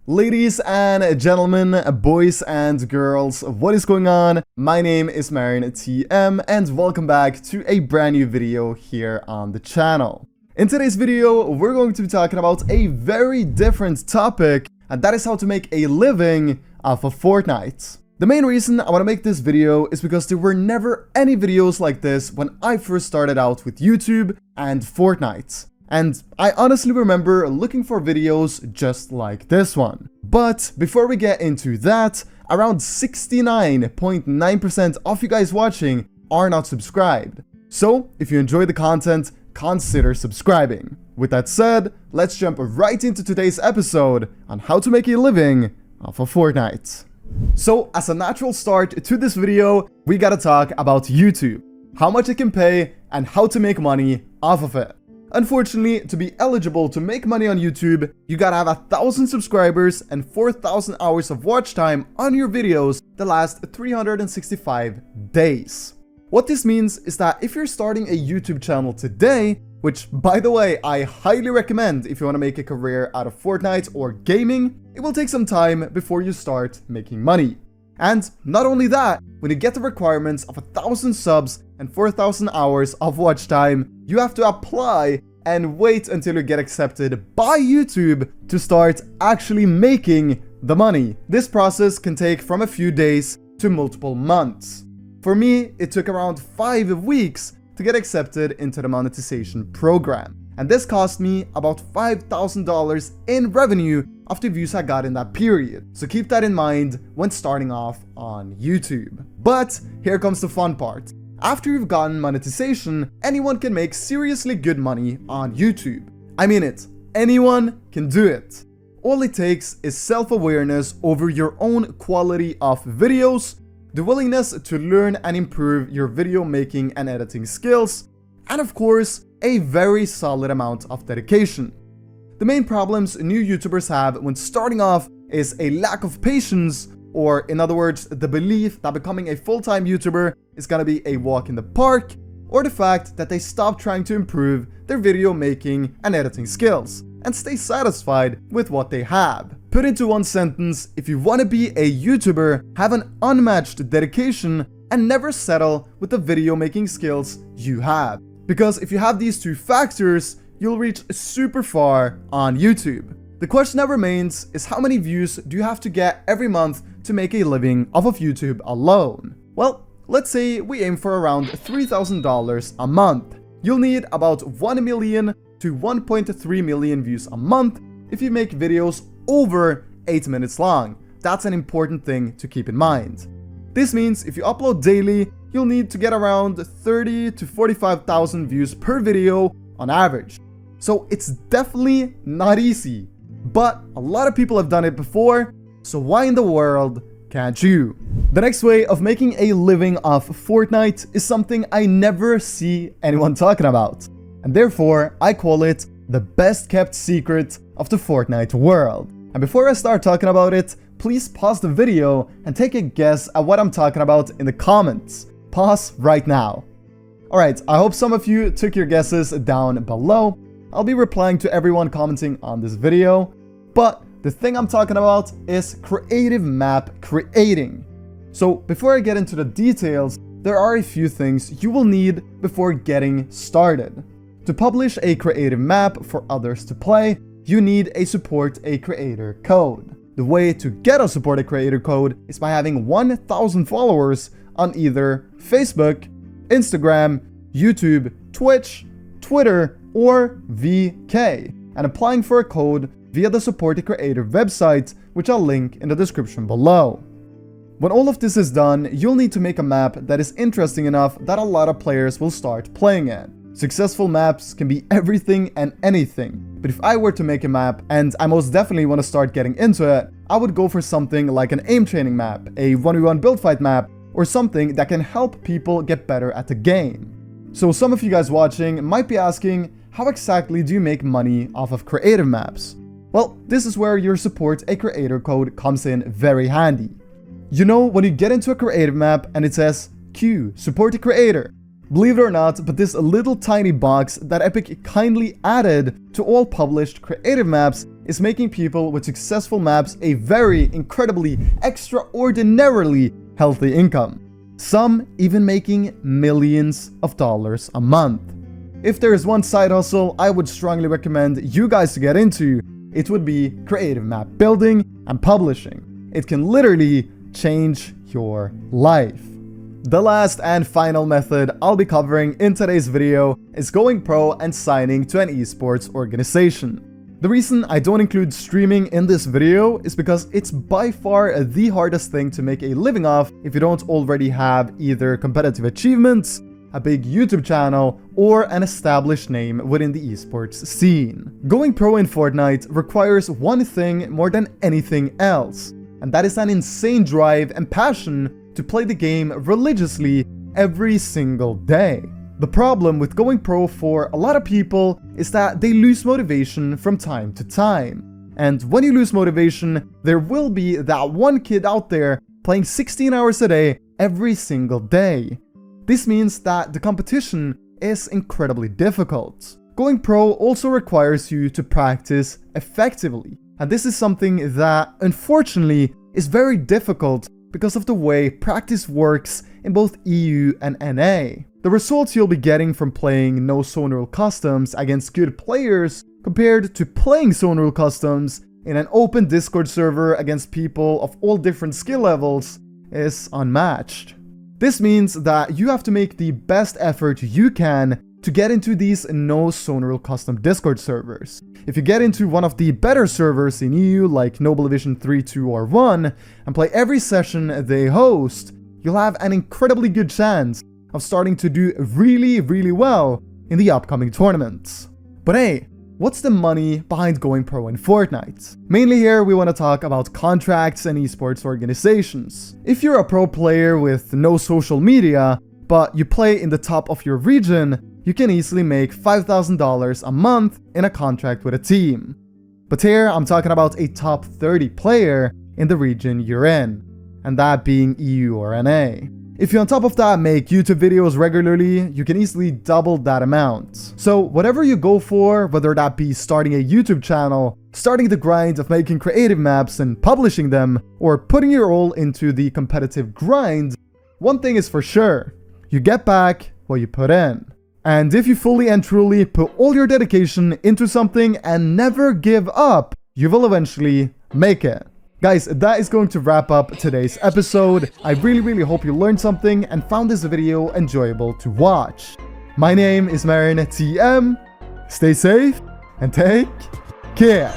Ladies and gentlemen, boys and girls, what is going on? My name is M1K3 and welcome back to a brand new video here on the channel. In today's video, we're going to be talking about a very different topic, and that is how to make a living off of Fortnite. The main reason I want to make this video is because there were never any videos like this when I first started out with YouTube and Fortnite. And I honestly remember looking for videos just like this one. But before we get into that, around 69.9% of you guys watching are not subscribed. So if you enjoy the content, consider subscribing. With that said, let's jump right into today's episode on how to make a living off of Fortnite. So as a natural start to this video, we gotta talk about YouTube, how much it can pay, and how to make money off of it. Unfortunately, to be eligible to make money on YouTube, you gotta have 1,000 subscribers and 4,000 hours of watch time on your videos the last 365 days. What this means is that if you're starting a YouTube channel today, which by the way, I highly recommend if you want to make a career out of Fortnite or gaming, it will take some time before you start making money. And not only that, when you get the requirements of 1,000 subs and 4,000 hours of watch time, you have to apply and wait until you get accepted by YouTube to start actually making the money. This process can take from a few days to multiple months. For me, it took around 5 weeks to get accepted into the monetization program. And this cost me about $5,000 in revenue of the views I got in that period. So keep that in mind when starting off on YouTube. But here comes the fun part. After you've gotten monetization, anyone can make seriously good money on YouTube. I mean it, anyone can do it. All it takes is self-awareness over your own quality of videos, the willingness to learn and improve your video making and editing skills, and of course, a very solid amount of dedication. The main problems new YouTubers have when starting off is a lack of patience, or in other words, the belief that becoming a full-time YouTuber is gonna be a walk in the park, or the fact that they stop trying to improve their video making and editing skills and stay satisfied with what they have. Put into one sentence, if you want to be a YouTuber, have an unmatched dedication and never settle with the video making skills you have. Because if you have these two factors, you'll reach super far on YouTube. The question that remains is how many views do you have to get every month to make a living off of YouTube alone? Well, let's say we aim for around $3,000 a month. You'll need about 1 million to 1.3 million views a month if you make videos over 8 minutes long. That's an important thing to keep in mind. This means if you upload daily, you'll need to get around 30 to 45,000 views per video on average. So it's definitely not easy, but a lot of people have done it before, so why in the world can't you? The next way of making a living off Fortnite is something I never see anyone talking about, and therefore I call it the best kept secret of the Fortnite world. And before I start talking about it, please pause the video and take a guess at what I'm talking about in the comments. Pause right now. Alright, I hope some of you took your guesses down below. I'll be replying to everyone commenting on this video, but the thing I'm talking about is creative map creating. So before I get into the details, there are a few things you will need before getting started. To publish a creative map for others to play, you need a support a creator code. The way to get a support a creator code is by having 1,000 followers on either Facebook, Instagram, YouTube, Twitch, Twitter, or VK, and applying for a code via the Support a Creator website, which I'll link in the description below. When all of this is done, you'll need to make a map that is interesting enough that a lot of players will start playing it. Successful maps can be everything and anything, but if I were to make a map, and I most definitely want to start getting into it, I would go for something like an aim training map, a 1v1 build fight map, or something that can help people get better at the game. So some of you guys watching might be asking, how exactly do you make money off of creative maps? Well, this is where your support a creator code comes in very handy. You know, when you get into a creative map and it says Q, support a creator. Believe it or not, but this little tiny box that Epic kindly added to all published creative maps is making people with successful maps a very incredibly, extraordinarily healthy income. Some even making millions of dollars a month. If there is one side hustle I would strongly recommend you guys to get into, it would be creative map building and publishing. It can literally change your life. The last and final method I'll be covering in today's video is going pro and signing to an esports organization. The reason I don't include streaming in this video is because it's by far the hardest thing to make a living off if you don't already have either competitive achievements, a big YouTube channel, or an established name within the esports scene. Going pro in Fortnite requires one thing more than anything else, and that is an insane drive and passion to play the game religiously every single day. The problem with going pro for a lot of people is that they lose motivation from time to time. And when you lose motivation, there will be that one kid out there playing 16 hours a day every single day. This means that the competition is incredibly difficult. Going pro also requires you to practice effectively. And this is something that, unfortunately, is very difficult because of the way practice works in both EU and NA. The results you'll be getting from playing no zone rule customs against good players compared to playing zone rule customs in an open Discord server against people of all different skill levels is unmatched. This means that you have to make the best effort you can to get into these no zone rule custom Discord servers. If you get into one of the better servers in EU like Noble Division 3, 2 or 1 and play every session they host, you'll have an incredibly good chance of starting to do really well in the upcoming tournaments. But hey, what's the money behind going pro in Fortnite? Mainly here we want to talk about contracts and esports organizations. If you're a pro player with no social media, but you play in the top of your region, you can easily make $5,000 a month in a contract with a team. But here I'm talking about a top 30 player in the region you're in, and that being EU or NA. If you on top of that make YouTube videos regularly, you can easily double that amount. So whatever you go for, whether that be starting a YouTube channel, starting the grind of making creative maps and publishing them, or putting your all into the competitive grind, one thing is for sure, you get back what you put in. And if you fully and truly put all your dedication into something and never give up, you will eventually make it. Guys, that is going to wrap up today's episode. I really hope you learned something and found this video enjoyable to watch. My name is M1K3 Editz. Stay safe and take care.